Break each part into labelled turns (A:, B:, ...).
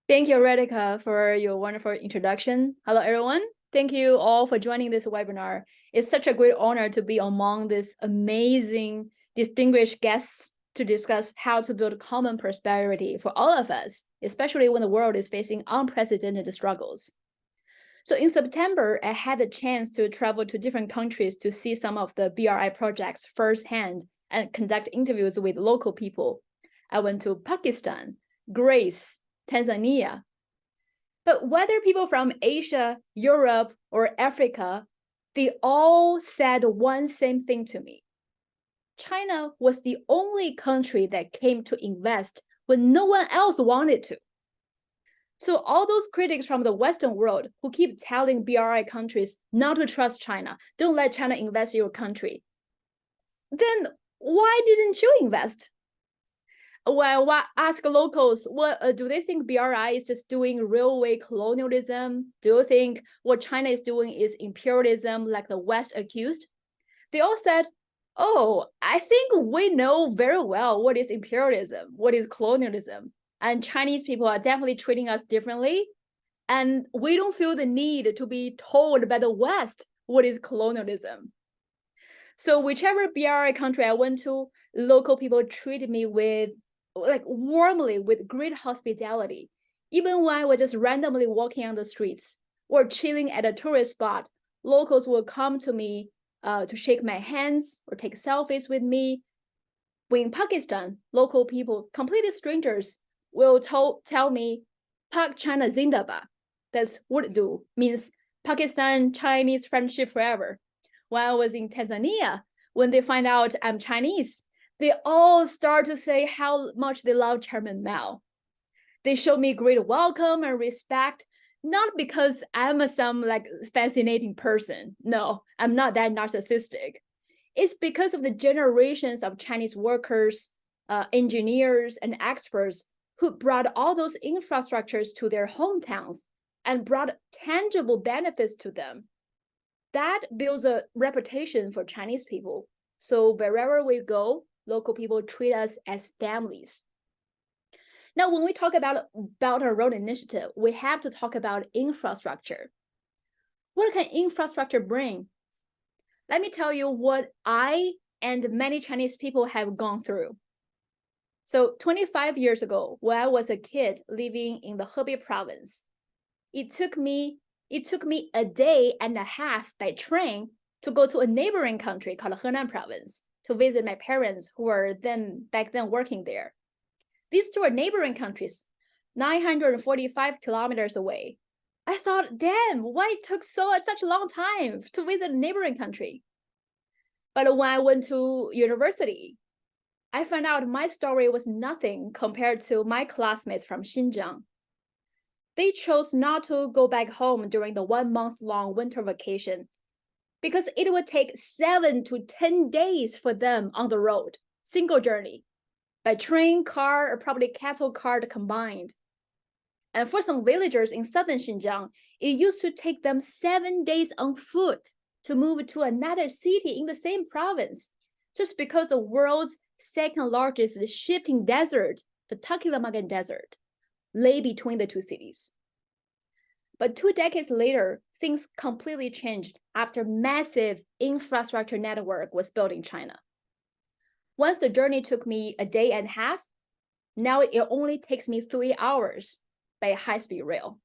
A: Thank you, Radhika, for your wonderful introduction. Hello, everyone. Thank you all for joining this webinar. It's such a great honor to be among these amazing, distinguished guests to discuss how to build common prosperity for all of us, especially when the world is facing unprecedented struggles. So in September, I had the chance to travel to different countries to see some of the BRI projects firsthand and conduct interviews with local people. I went to Pakistan, Greece, Tanzania. But whether people from Asia, Europe, or Africa, they all said one same thing to me. China was the only country that came to invest when no one else wanted to. So all those critics from the Western world who keep telling BRI countries not to trust China, don't let China invest in your country, then why didn't you invest? Well, ask locals, what do they think BRI is just doing railway colonialism? Do you think what China is doing is imperialism like the West accused? They all said, oh, I think we know very well what is imperialism, what is colonialism. And Chinese people are definitely treating us differently. And we don't feel the need to be told by the West what is colonialism. So whichever BRI country I went to, local people treated me with warmly with great hospitality. Even when I was just randomly walking on the streets or chilling at a tourist spot, locals will come to me to shake my hands or take selfies with me. In Pakistan, local people, completely strangers, will tell me, Pak China Zindabad. That's Urdu, means Pakistan Chinese friendship forever. When I was in Tanzania, when they find out I'm Chinese, they all start to say how much they love Chairman Mao. They show me great welcome and respect, not because I'm some fascinating person. No, I'm not that narcissistic. It's because of the generations of Chinese workers, engineers, and experts who brought all those infrastructures to their hometowns and brought tangible benefits to them. That builds a reputation for Chinese people. So wherever we go, local people treat us as families. Now, when we talk about Belt and Road Initiative, we have to talk about infrastructure. What can infrastructure bring? Let me tell you what I and many Chinese people have gone through. So 25 years ago, when I was a kid living in the Hebei province, it took me a day and a half by train to go to a neighboring country called Henan province to visit my parents who were back then working there. These two are neighboring countries, 945 kilometers away. I thought, damn, why it took such a long time to visit a neighboring country? But when I went to university, I found out my story was nothing compared to my classmates from Xinjiang. They chose not to go back home during the 1 month long winter vacation because it would take 7 to 10 days for them on the road, single journey, by train, car, or probably cattle cart combined. And for some villagers in southern Xinjiang, it used to take them 7 days on foot to move to another city in the same province, just because the world's second largest shifting desert, the Taklamakan Desert, lay between the two cities. But 2 decades later, things completely changed after massive infrastructure network was built in China. Once the journey took me a day and a half, now it only takes me 3 hours by high-speed rail.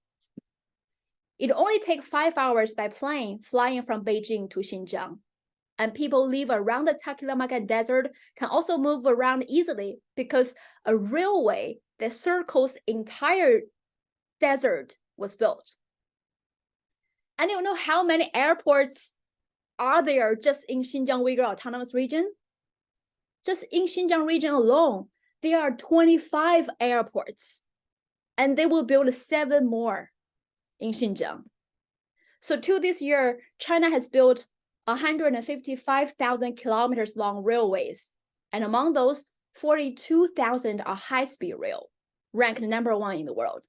A: It only takes 5 hours by plane flying from Beijing to Xinjiang. And people live around the Taklamakan Desert can also move around easily because a railway that circles the entire desert was built. And you know how many airports are there just in Xinjiang Uyghur Autonomous Region? Just in Xinjiang region alone, there are 25 airports, and they will build 7 more in Xinjiang. So to this year, China has built 155,000 kilometers long railways, and among those, 42,000 are high-speed rail, ranked #1 in the world.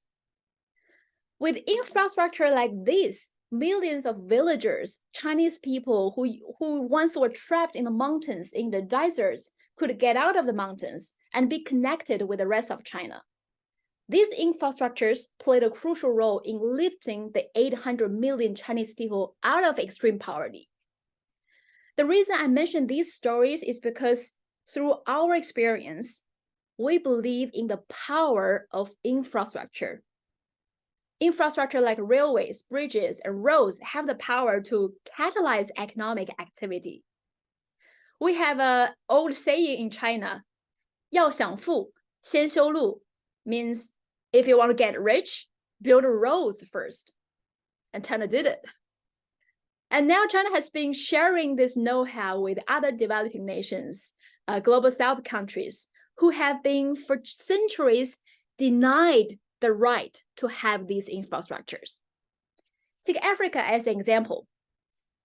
A: With infrastructure like this, millions of villagers, Chinese people who once were trapped in the mountains, in the deserts, could get out of the mountains and be connected with the rest of China. These infrastructures played a crucial role in lifting the 800 million Chinese people out of extreme poverty. The reason I mention these stories is because through our experience, we believe in the power of infrastructure. Infrastructure like railways, bridges, and roads have the power to catalyze economic activity. We have an old saying in China, 要想富，先修路, means if you want to get rich, build roads first. And China did it. And now China has been sharing this know-how with other developing nations, global South countries, who have been for centuries denied the right to have these infrastructures. Take Africa as an example.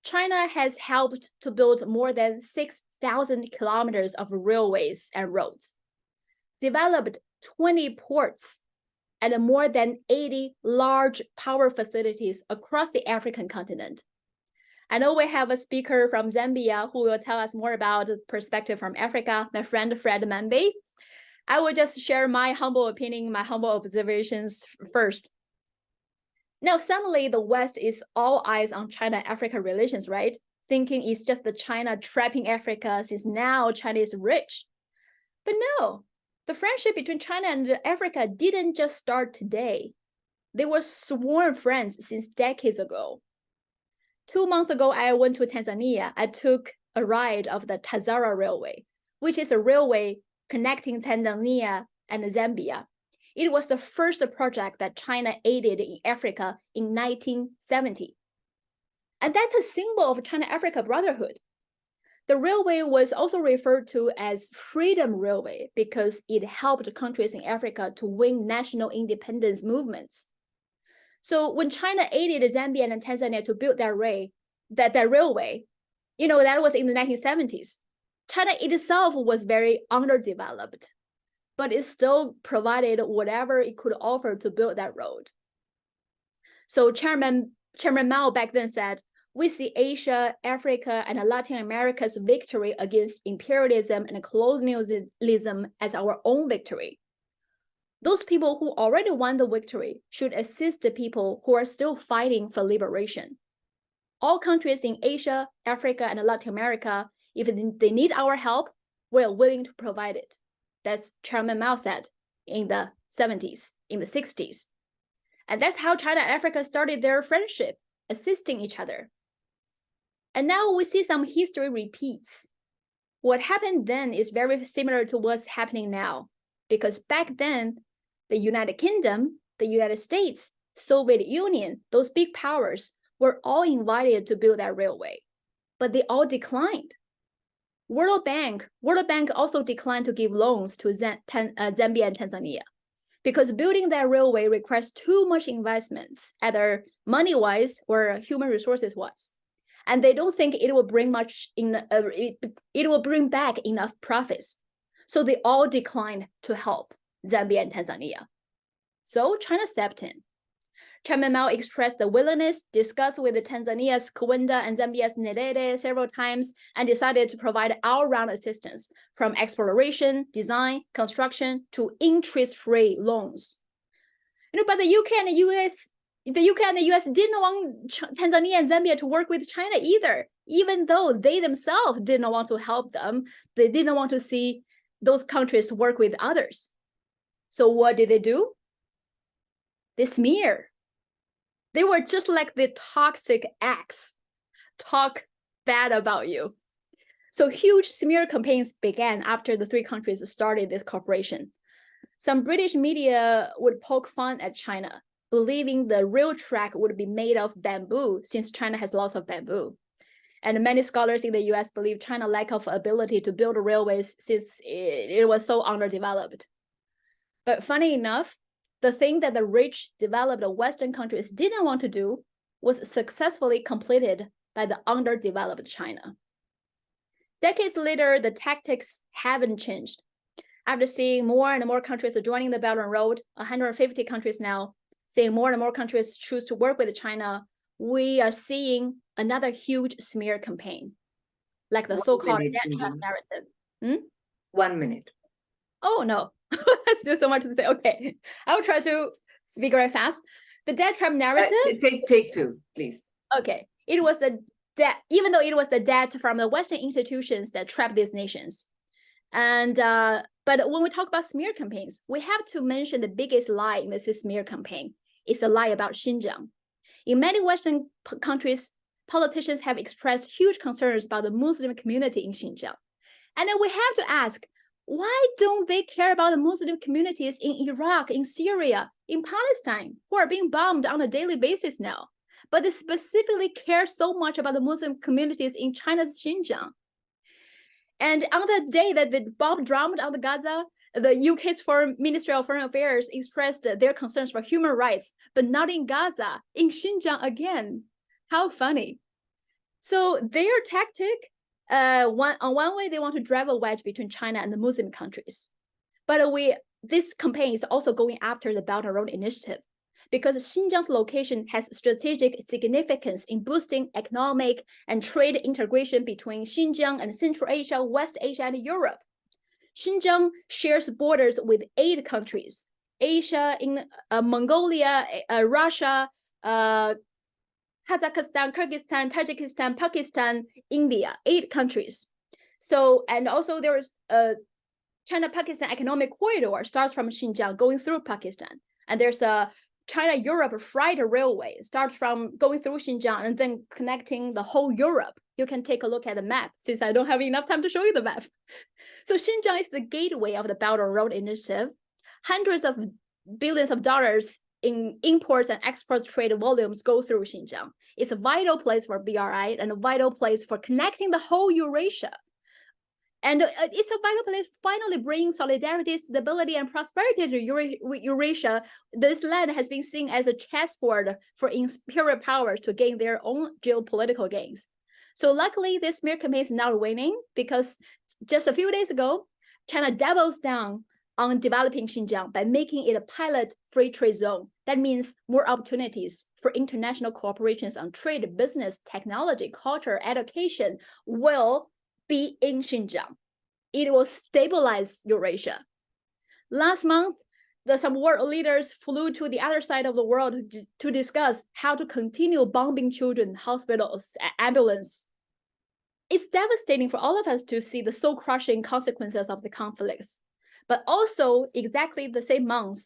A: China has helped to build more than 6,000 kilometers of railways and roads, developed 20 ports, and more than 80 large power facilities across the African continent. I know we have a speaker from Zambia who will tell us more about the perspective from Africa, my friend Fred Mambe. I will just share my humble opinion, my humble observations first. Now, suddenly the West is all eyes on China-Africa relations, right? Thinking it's just the China trapping Africa since now China is rich. But no, the friendship between China and Africa didn't just start today. They were sworn friends since decades ago. 2 months ago, I went to Tanzania. I took a ride of the Tazara Railway, which is a railway connecting Tanzania and Zambia. It was the first project that China aided in Africa in 1970. And that's a symbol of China-Africa brotherhood. The railway was also referred to as Freedom Railway because it helped countries in Africa to win national independence movements. So when China aided Zambia and Tanzania to build that railway, that was in the 1970s. China itself was very underdeveloped, but it still provided whatever it could offer to build that road. So Chairman Mao back then said, we see Asia, Africa, and Latin America's victory against imperialism and colonialism as our own victory. Those people who already won the victory should assist the people who are still fighting for liberation. All countries in Asia, Africa, and Latin America, if they need our help, we're willing to provide it. That's Chairman Mao said in the 70s, in the 60s. And that's how China and Africa started their friendship, assisting each other. And now we see some history repeats. What happened then is very similar to what's happening now, because back then, the United Kingdom, the United States, Soviet Union, those big powers were all invited to build that railway, but they all declined. World Bank also declined to give loans to Zambia and Tanzania because building that railway requires too much investments, either money-wise or human resources-wise. And they don't think it will bring it will bring back enough profits. So they all declined to help Zambia and Tanzania. So China stepped in. Chairman Mao expressed the willingness, discussed with Tanzania's Kaunda and Zambia's Nyerere several times, and decided to provide all-round assistance from exploration, design, construction to interest-free loans. But the UK and the US didn't want Tanzania and Zambia to work with China either, even though they themselves didn't want to help them. They didn't want to see those countries work with others. So what did they do? They smear. They were just like the toxic ex, talk bad about you. So huge smear campaigns began after the three countries started this cooperation. Some British media would poke fun at China, believing the rail track would be made of bamboo since China has lots of bamboo. And many scholars in the US believe China's lack of ability to build railways since it was so underdeveloped. But funny enough, the thing that the rich, developed Western countries didn't want to do was successfully completed by the underdeveloped China. Decades later, the tactics haven't changed. After seeing more and more countries joining the Belt and Road, 150 countries now, seeing more and more countries choose to work with China, we are seeing another huge smear campaign, like the so-called dead trap narrative.
B: 1 minute.
A: Oh, no. Still so much to say. Okay, I will try to speak very fast. The death trap narrative.
B: Take two, please.
A: Okay, it was the debt, even though it was the debt from the Western institutions that trapped these nations. And but when we talk about smear campaigns, we have to mention the biggest lie in this smear campaign. It's a lie about Xinjiang. In many Western countries, politicians have expressed huge concerns about the Muslim community in Xinjiang. And then we have to ask, why don't they care about the Muslim communities in Iraq, in Syria, in Palestine, who are being bombed on a daily basis now? But they specifically care so much about the Muslim communities in China's Xinjiang. And on the day that the bomb dropped on the Gaza, the UK's Ministry of Foreign Affairs expressed their concerns for human rights, but not in Gaza, in Xinjiang again. How funny. So their tactic, on one way, they want to drive a wedge between China and the Muslim countries. But this campaign is also going after the Belt and Road Initiative, because Xinjiang's location has strategic significance in boosting economic and trade integration between Xinjiang and Central Asia, West Asia, and Europe. Xinjiang shares borders with 8 countries: Asia, Mongolia, Russia, Kazakhstan, Kyrgyzstan, Tajikistan, Pakistan, India, 8 countries. So, and also there is a China-Pakistan economic corridor starts from Xinjiang going through Pakistan. And there's a China-Europe freight railway starts from going through Xinjiang and then connecting the whole Europe. You can take a look at the map, since I don't have enough time to show you the map. So Xinjiang is the gateway of the Belt and Road Initiative. Hundreds of billions of dollars in imports and exports trade volumes go through Xinjiang. It's a vital place for BRI and a vital place for connecting the whole Eurasia. And it's a vital place finally bringing solidarity, stability, and prosperity to Eurasia. This land has been seen as a chessboard for imperial powers to gain their own geopolitical gains. So luckily, this smear campaign is now winning, because just a few days ago, China doubles down on developing Xinjiang by making it a pilot free trade zone. That means more opportunities for international cooperations on trade, business, technology, culture, education will be in Xinjiang. It will stabilize Eurasia. Last month, some world leaders flew to the other side of the world to discuss how to continue bombing children, hospitals, ambulance. It's devastating for all of us to see the soul-crushing consequences of the conflicts. But also, exactly the same month,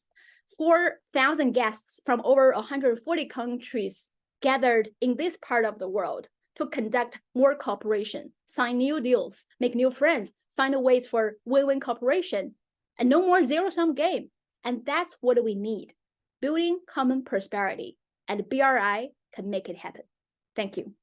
A: 4,000 guests from over 140 countries gathered in this part of the world to conduct more cooperation, sign new deals, make new friends, find ways for win-win cooperation, and no more zero-sum game. And that's what we need, building common prosperity, and BRI can make it happen. Thank you.